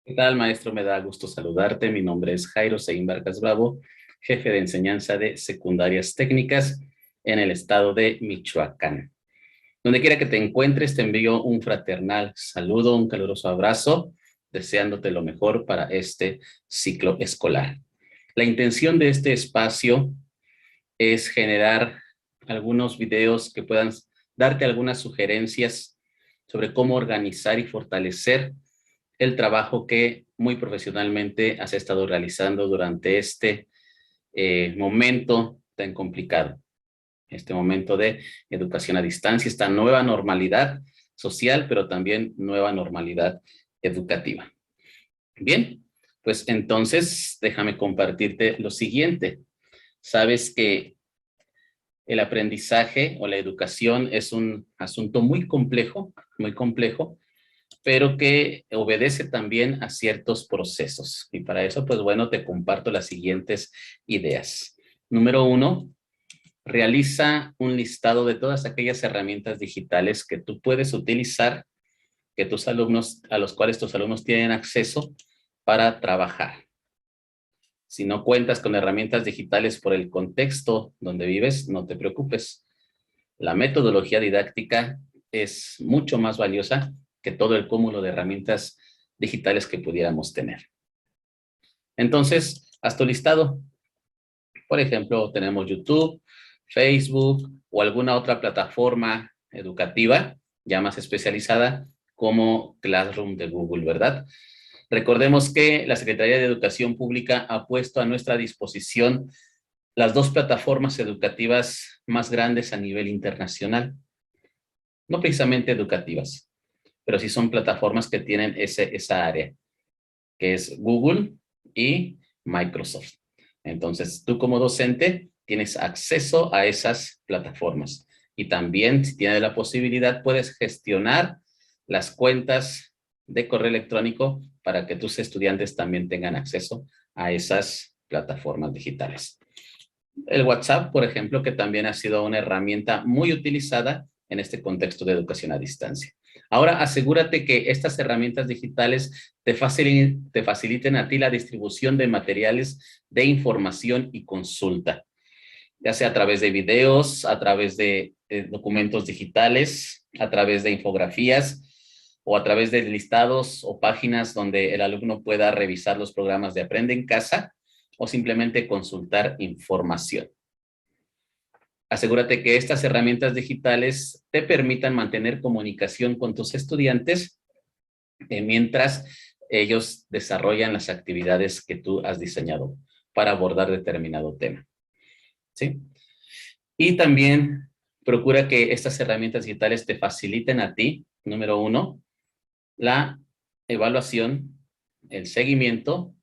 ¿Qué tal, maestro? Me da gusto saludarte. Mi nombre es Jairo Seguín Vargas Bravo, jefe de enseñanza de secundarias técnicas en el estado de Michoacán. Donde quiera que te encuentres, te envío un fraternal saludo, un caluroso abrazo, deseándote lo mejor para este ciclo escolar. La intención de este espacio es generar algunos videos que puedan darte algunas sugerencias sobre cómo organizar y fortalecer el trabajo que muy profesionalmente has estado realizando durante este momento tan complicado, este momento de educación a distancia, esta nueva normalidad social, pero también nueva normalidad educativa. Bien, pues entonces déjame compartirte lo siguiente. Sabes que el aprendizaje o la educación es un asunto muy complejo, pero que obedece también a ciertos procesos. Y para eso, pues bueno, te comparto las siguientes ideas. Número uno, realiza un listado de todas aquellas herramientas digitales que tú puedes utilizar, que tus alumnos, a los cuales tus alumnos tienen acceso para trabajar. Si no cuentas con herramientas digitales por el contexto donde vives, no te preocupes. La metodología didáctica es mucho más valiosa que todo el cúmulo de herramientas digitales que pudiéramos tener. Entonces, haz tu listado. Por ejemplo, tenemos YouTube, Facebook o alguna otra plataforma educativa ya más especializada como Classroom de Google, ¿verdad? Recordemos que la Secretaría de Educación Pública ha puesto a nuestra disposición las dos plataformas educativas más grandes a nivel internacional. No precisamente educativas, pero sí son plataformas que tienen esa área, que es Google y Microsoft. Entonces, tú como docente tienes acceso a esas plataformas. Y también, si tienes la posibilidad, puedes gestionar las cuentas de correo electrónico para que tus estudiantes también tengan acceso a esas plataformas digitales. El WhatsApp, por ejemplo, que también ha sido una herramienta muy utilizada en este contexto de educación a distancia. Ahora, asegúrate que estas herramientas digitales te faciliten a ti la distribución de materiales de información y consulta, ya sea a través de videos, a través de documentos digitales, a través de infografías o a través de listados o páginas donde el alumno pueda revisar los programas de Aprende en Casa o simplemente consultar información. Asegúrate que estas herramientas digitales te permitan mantener comunicación con tus estudiantes mientras ellos desarrollan las actividades que tú has diseñado para abordar determinado tema. ¿Sí? Y también procura que estas herramientas digitales te faciliten a ti, número uno, la evaluación, el seguimiento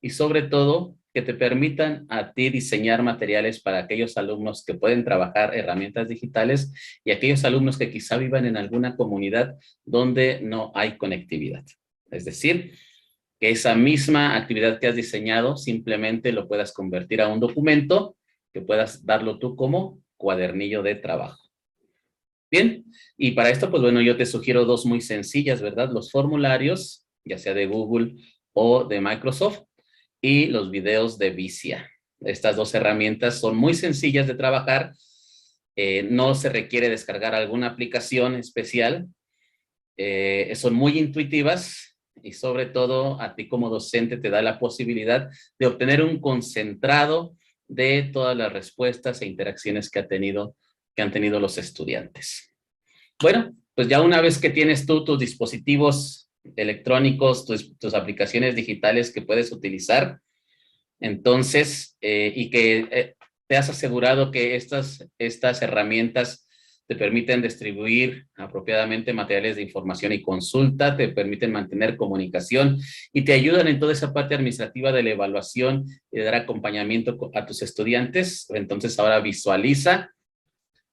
y sobre todo que te permitan a ti diseñar materiales para aquellos alumnos que pueden trabajar herramientas digitales y aquellos alumnos que quizá vivan en alguna comunidad donde no hay conectividad. Es decir, que esa misma actividad que has diseñado simplemente lo puedas convertir a un documento que puedas darlo tú como cuadernillo de trabajo. Bien, y para esto, pues bueno, yo te sugiero dos muy sencillas, ¿verdad? Los formularios, ya sea de Google o de Microsoft, y los videos de Vicia. Estas dos herramientas son muy sencillas de trabajar, no se requiere descargar alguna aplicación especial, son muy intuitivas y sobre todo a ti como docente te da la posibilidad de obtener un concentrado de todas las respuestas e interacciones que han tenido los estudiantes. Bueno, pues ya una vez que tienes tú tus dispositivos electrónicos, tus aplicaciones digitales que puedes utilizar, entonces, y que te has asegurado que estas herramientas te permiten distribuir apropiadamente materiales de información y consulta, te permiten mantener comunicación y te ayudan en toda esa parte administrativa de la evaluación y de dar acompañamiento a tus estudiantes. Entonces, ahora visualiza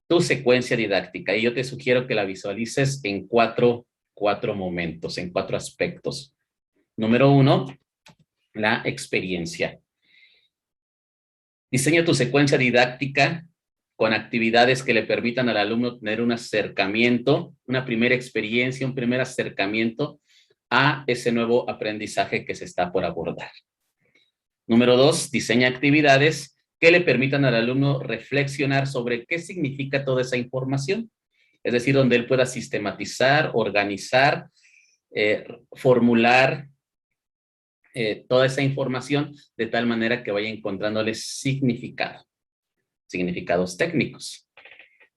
tu secuencia didáctica y yo te sugiero que la visualices en cuatro momentos, en cuatro aspectos. Número uno, la experiencia. Diseña tu secuencia didáctica con actividades que le permitan al alumno tener un acercamiento, una primera experiencia, un primer acercamiento a ese nuevo aprendizaje que se está por abordar. Número 2, diseña actividades que le permitan al alumno reflexionar sobre qué significa toda esa información. Es decir, donde él pueda sistematizar, organizar, formular toda esa información de tal manera que vaya encontrándole significados técnicos.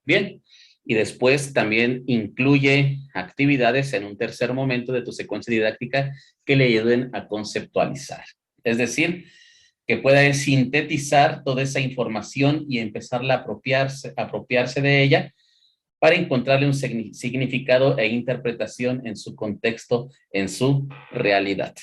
Bien, y después también incluye actividades en un tercer momento de tu secuencia didáctica que le ayuden a conceptualizar. Es decir, que pueda sintetizar toda esa información y empezarla a apropiarse de ella para encontrarle un significado e interpretación en su contexto, en su realidad.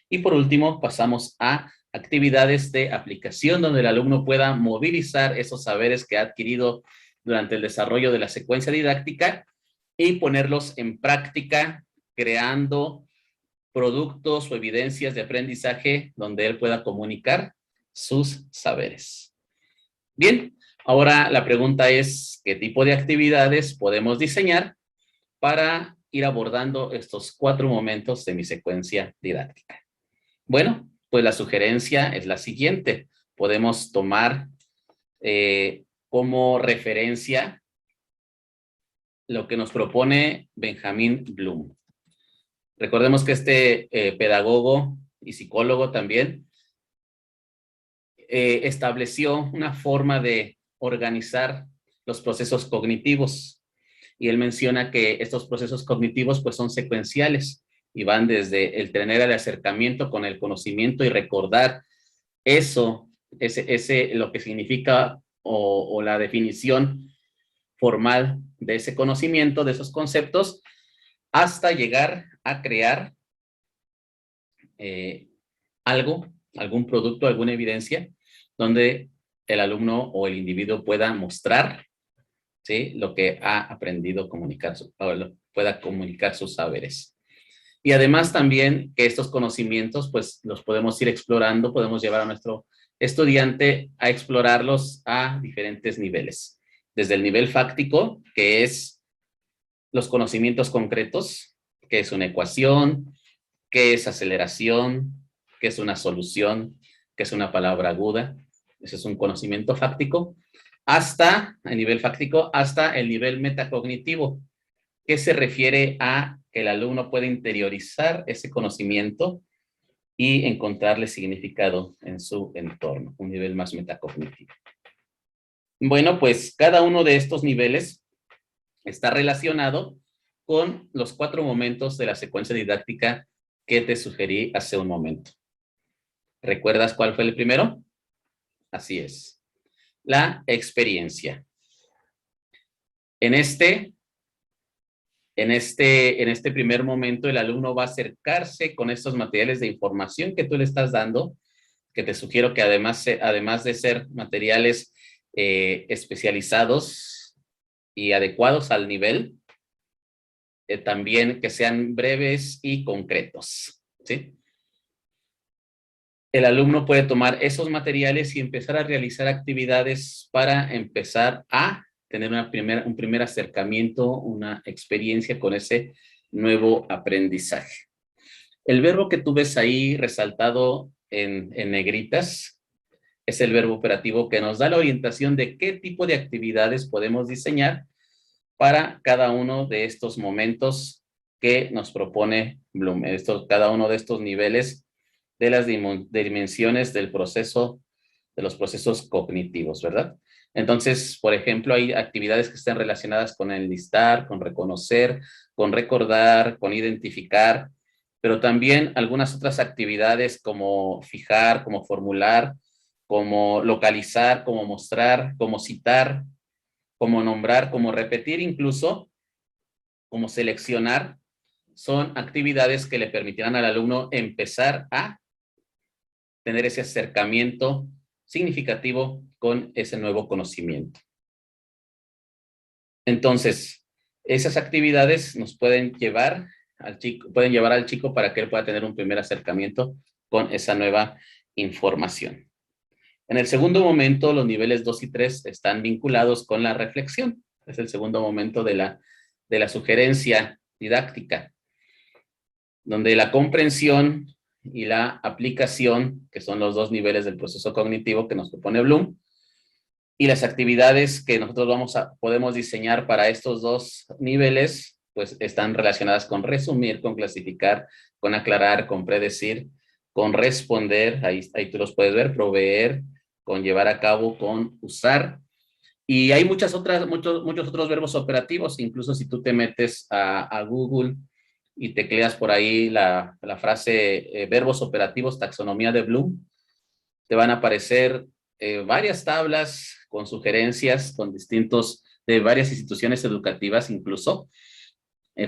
Y por último, pasamos a actividades de aplicación donde el alumno pueda movilizar esos saberes que ha adquirido durante el desarrollo de la secuencia didáctica y ponerlos en práctica, creando productos o evidencias de aprendizaje donde él pueda comunicar sus saberes. Bien, ahora la pregunta es, ¿qué tipo de actividades podemos diseñar para ir abordando estos 4 momentos de mi secuencia didáctica? Bueno, pues la sugerencia es la siguiente. Podemos tomar como referencia lo que nos propone Benjamin Bloom. Recordemos que este pedagogo y psicólogo también estableció una forma de organizar los procesos cognitivos. Y él menciona que estos procesos cognitivos pues son secuenciales y van desde el tener el acercamiento con el conocimiento y recordar eso, lo que significa o la definición formal de ese conocimiento, de esos conceptos, hasta llegar a crear algún producto, alguna evidencia, donde el alumno o el individuo pueda mostrar, ¿sí?, lo que ha aprendido pueda comunicar sus saberes. Y además también que estos conocimientos, pues los podemos ir explorando, podemos llevar a nuestro estudiante a explorarlos a diferentes niveles. Desde el nivel fáctico, que es los conocimientos concretos, que es una ecuación, qué es aceleración, qué es una solución, qué es una palabra aguda. Ese es un conocimiento fáctico. Hasta el nivel fáctico, hasta el nivel metacognitivo, que se refiere a que el alumno puede interiorizar ese conocimiento y encontrarle significado en su entorno, un nivel más metacognitivo. Bueno, pues cada uno de estos niveles está relacionado con los 4 momentos de la secuencia didáctica que te sugerí hace un momento. ¿Recuerdas cuál fue el primero? Así es, la experiencia. En este primer momento, el alumno va a acercarse con estos materiales de información que tú le estás dando, que te sugiero que además de ser materiales especializados y adecuados al nivel, también que sean breves y concretos, ¿sí? El alumno puede tomar esos materiales y empezar a realizar actividades para empezar a tener un primer acercamiento, una experiencia con ese nuevo aprendizaje. El verbo que tú ves ahí resaltado en negritas es el verbo operativo que nos da la orientación de qué tipo de actividades podemos diseñar para cada uno de estos momentos que nos propone Bloom, cada uno de estos niveles de las dimensiones del proceso, de los procesos cognitivos, ¿verdad? Entonces, por ejemplo, hay actividades que están relacionadas con enlistar, con reconocer, con recordar, con identificar, pero también algunas otras actividades como fijar, como formular, como localizar, como mostrar, como citar, como nombrar, como repetir incluso, como seleccionar, son actividades que le permitirán al alumno empezar a tener ese acercamiento significativo con ese nuevo conocimiento. Entonces, esas actividades nos pueden llevar al chico para que él pueda tener un primer acercamiento con esa nueva información. En el segundo momento, los niveles 2 y 3 están vinculados con la reflexión. Es el segundo momento de la sugerencia didáctica. donde la comprensión y la aplicación, que son los dos niveles del proceso cognitivo que nos propone Bloom, y las actividades que nosotros podemos diseñar para estos dos niveles, pues están relacionadas con resumir, con clasificar, con aclarar, con predecir, con responder, ahí tú los puedes ver, proveer, con llevar a cabo, con usar. Y hay muchos otros verbos operativos, incluso si tú te metes a Google y tecleas por ahí la frase verbos operativos, taxonomía de Bloom, te van a aparecer varias tablas con sugerencias con de varias instituciones educativas, incluso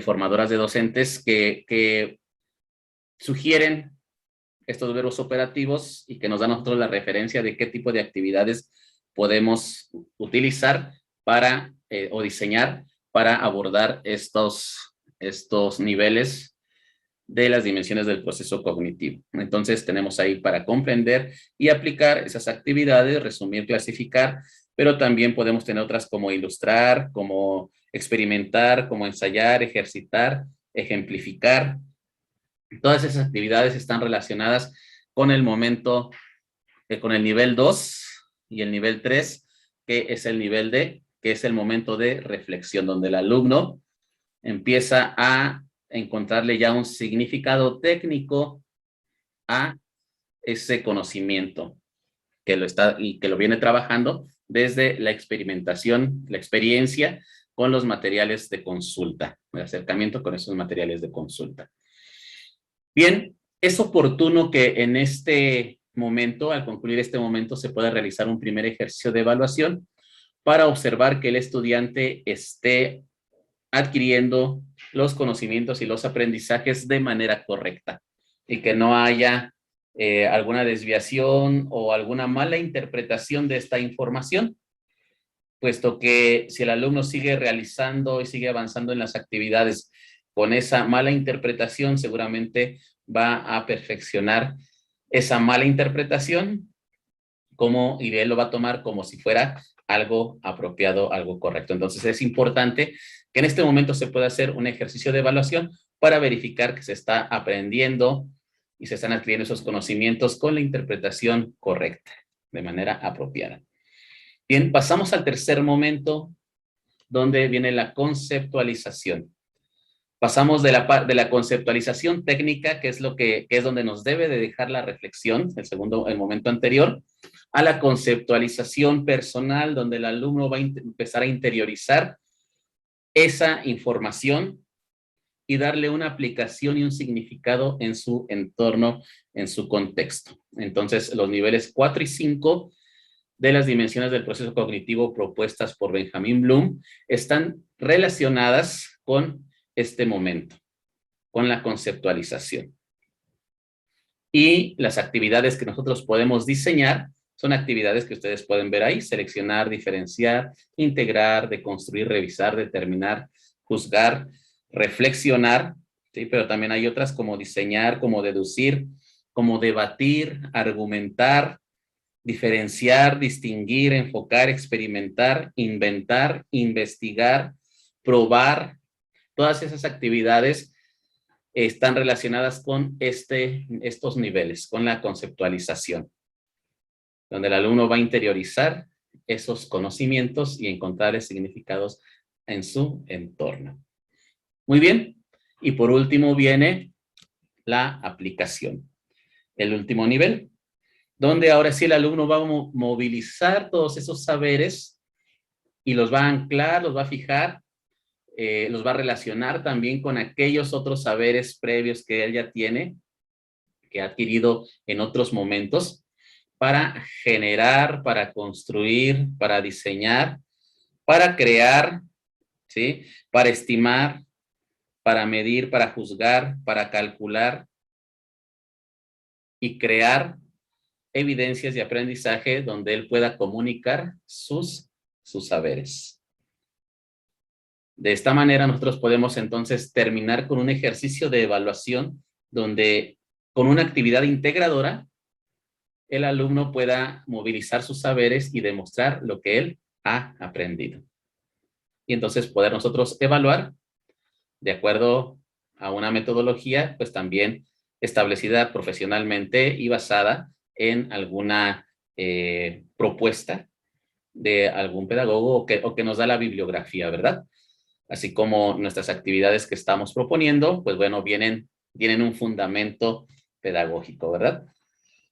formadoras de docentes que sugieren estos verbos operativos y que nos dan a nosotros la referencia de qué tipo de actividades podemos utilizar para o diseñar para abordar estos niveles de las dimensiones del proceso cognitivo. Entonces tenemos ahí para comprender y aplicar esas actividades, resumir, clasificar, pero también podemos tener otras como ilustrar, como experimentar, como ensayar, ejercitar, ejemplificar. Todas esas actividades están relacionadas con el momento, con el nivel 2 y el nivel 3, que es el nivel D, que es el momento de reflexión, donde el alumno empieza a encontrarle ya un significado técnico a ese conocimiento que lo viene trabajando desde la experimentación, la experiencia con los materiales de consulta, el acercamiento con esos materiales de consulta. Bien, es oportuno que en este momento, al concluir este momento, se pueda realizar un primer ejercicio de evaluación para observar que el estudiante esté adquiriendo los conocimientos y los aprendizajes de manera correcta y que no haya alguna desviación o alguna mala interpretación de esta información, puesto que si el alumno sigue realizando y sigue avanzando en las actividades con esa mala interpretación, seguramente va a perfeccionar esa mala interpretación y él lo va a tomar como si fuera algo apropiado, algo correcto. Entonces es importante que en este momento se pueda hacer un ejercicio de evaluación para verificar que se está aprendiendo y se están adquiriendo esos conocimientos con la interpretación correcta, de manera apropiada. Bien, pasamos al tercer momento, donde viene la conceptualización. Pasamos de la conceptualización técnica, que es donde nos debe de dejar la reflexión, el momento anterior, a la conceptualización personal, donde el alumno va a empezar a interiorizar esa información y darle una aplicación y un significado en su entorno, en su contexto. Entonces, los niveles 4 y 5 de las dimensiones del proceso cognitivo propuestas por Benjamin Bloom están relacionadas con este momento, con la conceptualización. Y las actividades que nosotros podemos diseñar son actividades que ustedes pueden ver ahí: seleccionar, diferenciar, integrar, deconstruir, revisar, determinar, juzgar, reflexionar, ¿sí? Pero también hay otras como diseñar, como deducir, como debatir, argumentar, diferenciar, distinguir, enfocar, experimentar, inventar, investigar, probar. Todas esas actividades están relacionadas con estos niveles, con la conceptualización, donde el alumno va a interiorizar esos conocimientos y encontrarles significados en su entorno. Muy bien. Y por último viene la aplicación, el último nivel, donde ahora sí el alumno va a movilizar todos esos saberes y los va a anclar, los va a fijar, los va a relacionar también con aquellos otros saberes previos que él ya tiene, que ha adquirido en otros momentos, para generar, para construir, para diseñar, para crear, ¿sí? Para estimar, para medir, para juzgar, para calcular y crear evidencias de aprendizaje donde él pueda comunicar sus saberes. De esta manera nosotros podemos entonces terminar con un ejercicio de evaluación donde con una actividad integradora el alumno pueda movilizar sus saberes y demostrar lo que él ha aprendido. Y entonces poder nosotros evaluar de acuerdo a una metodología, pues también establecida profesionalmente y basada en alguna propuesta de algún pedagogo o que nos da la bibliografía, ¿verdad? Así como nuestras actividades que estamos proponiendo, pues bueno, tienen un fundamento pedagógico, ¿verdad?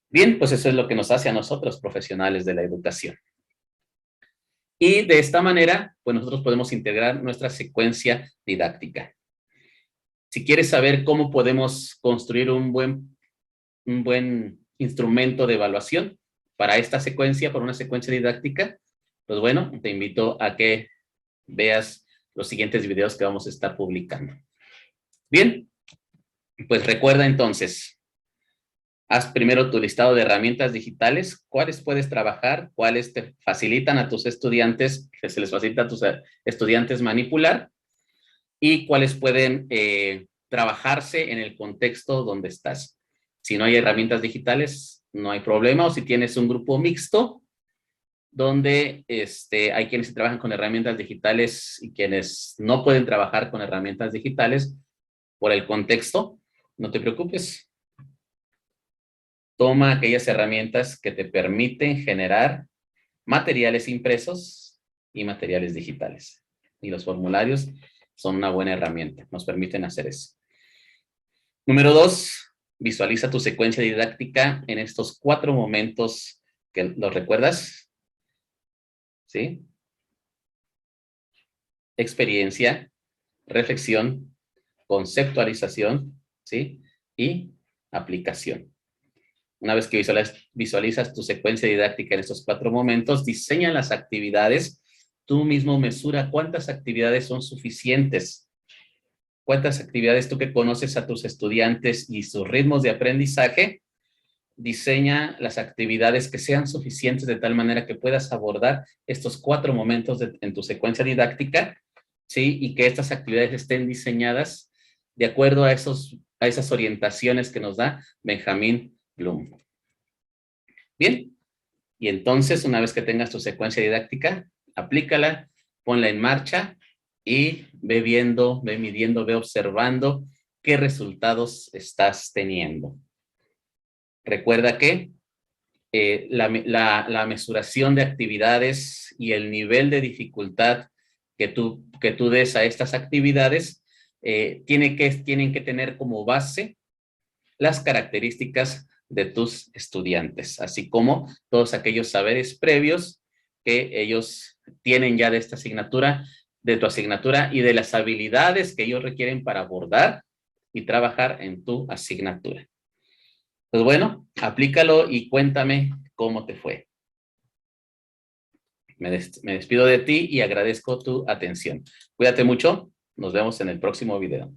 Bien, pues eso es lo que nos hace a nosotros, profesionales de la educación. Y de esta manera, pues nosotros podemos integrar nuestra secuencia didáctica. Si quieres saber cómo podemos construir un buen instrumento de evaluación para esta secuencia, para una secuencia didáctica, pues bueno, te invito a que veas los siguientes videos que vamos a estar publicando. Bien, pues recuerda entonces, haz primero tu listado de herramientas digitales, cuáles puedes trabajar, cuáles te facilitan a tus estudiantes, que se les facilita a tus estudiantes manipular, y cuáles pueden trabajarse en el contexto donde estás. Si no hay herramientas digitales, no hay problema, o si tienes un grupo mixto, donde hay quienes trabajan con herramientas digitales y quienes no pueden trabajar con herramientas digitales por el contexto, no te preocupes. Toma aquellas herramientas que te permiten generar materiales impresos y materiales digitales. Y los formularios son una buena herramienta, nos permiten hacer eso. Número 2, visualiza tu secuencia didáctica en estos 4 momentos que los recuerdas. ¿Sí? Experiencia, reflexión, conceptualización, ¿sí? Y aplicación. Una vez que visualizas tu secuencia didáctica en estos 4 momentos, diseña las actividades. Tú mismo mesura cuántas actividades son suficientes. Cuántas actividades tú que conoces a tus estudiantes y sus ritmos de aprendizaje, diseña las actividades que sean suficientes de tal manera que puedas abordar estos 4 momentos en tu secuencia didáctica, ¿sí? Y que estas actividades estén diseñadas de acuerdo a esas orientaciones que nos da Benjamin Bloom. Bien, y entonces una vez que tengas tu secuencia didáctica, aplícala, ponla en marcha y ve viendo, ve midiendo, ve observando qué resultados estás teniendo. Recuerda que la mesuración de actividades y el nivel de dificultad que tú des a estas actividades tienen que tener como base las características de tus estudiantes, así como todos aquellos saberes previos que ellos tienen ya de esta asignatura, de tu asignatura y de las habilidades que ellos requieren para abordar y trabajar en tu asignatura. Pues bueno, aplícalo y cuéntame cómo te fue. Me despido de ti y agradezco tu atención. Cuídate mucho. Nos vemos en el próximo video.